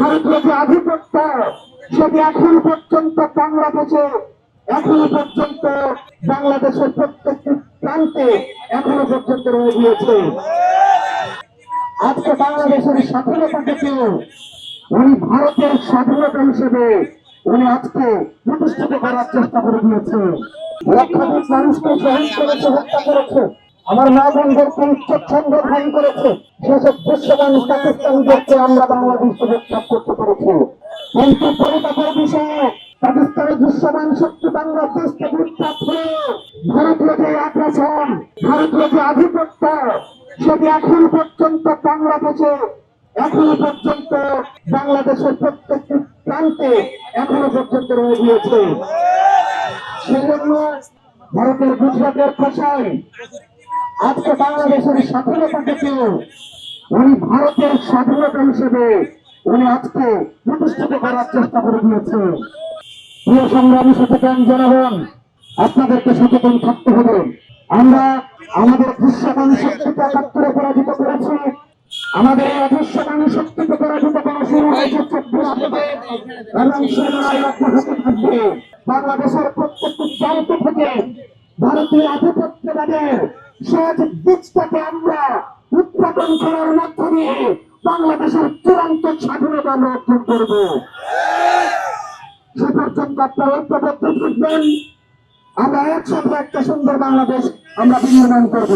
ভারতীয় যে আধিপত্য সেটি এখন পর্যন্ত বাংলাদেশে বাংলাদেশের প্রত্যেকটি প্রান্তে এখনো পর্যন্ত রয়ে গিয়েছে। আজকে বাংলাদেশের স্বাধীনতাকে উনি ভারতের স্বাধীনতা হিসেবে উনি আজকে প্রতিষ্ঠিত করার চেষ্টা করে দিয়েছে। লক্ষাধিক মানুষকে শহীদ করেছে, হত্যা করেছে, আমার মা বোনদেরকে উচ্ছন্দ ধারণ করেছে। সেসব দৃশ্যমান পাকিস্তানিদেরকে আমরা বাংলাদেশ থেকে উৎখাত করতে পেরেছি। কিন্তু পরিতাপের বিষয়ে পাকিস্তানের দৃশ্যমান শক্তি বাংলাদেশ থেকে উৎখাত হয়ে ভারতীয় যে আগ্রাসন, ভারতীয় যে আধিপত্য সেটি এখন পর্যন্ত বাংলাদেশের প্রত্যেকটি প্রান্তে এখনো পর্যন্ত রয়ে গিয়েছে। সেজন্য ভারতের গুজরাটের ভাষায় আজকে বাংলাদেশের স্বাধীনতাকে উনি ভারতের স্বাধীনতা হিসেবে উনি আজকে প্রতিষ্ঠিত করার চেষ্টা করে দিয়েছে। প্রিয় সংগ্রামী সচেতন জনগণ, আপনাদেরকে সচেতন থাকতে হবে। আমরা আমাদের দৃশ্যমান শক্তিকে ৭১ পরাজিত করেছি। আমাদের এই অদৃশ্যমান শক্তিকে পরাজিত করা শুরু হয়েছে ২৪ থেকে, এবং সেনারা অব্যাহত থাকবে। বাংলাদেশের প্রত্যেকটি প্রান্ত থেকে ভারতীয় আধিপত্যবাদের সহজ বীজটাকে আমরা উৎপাদন করার মধ্য দিয়ে বাংলাদেশের চূড়ান্ত স্বাধীনতা আমরা অর্জন করব। সে পর্যন্ত আপনারা ঐক্যবদ্ধ থাকবেন। আমরা একসাথে একটা সুন্দর বাংলাদেশ আমরা বিনির্মাণ করব।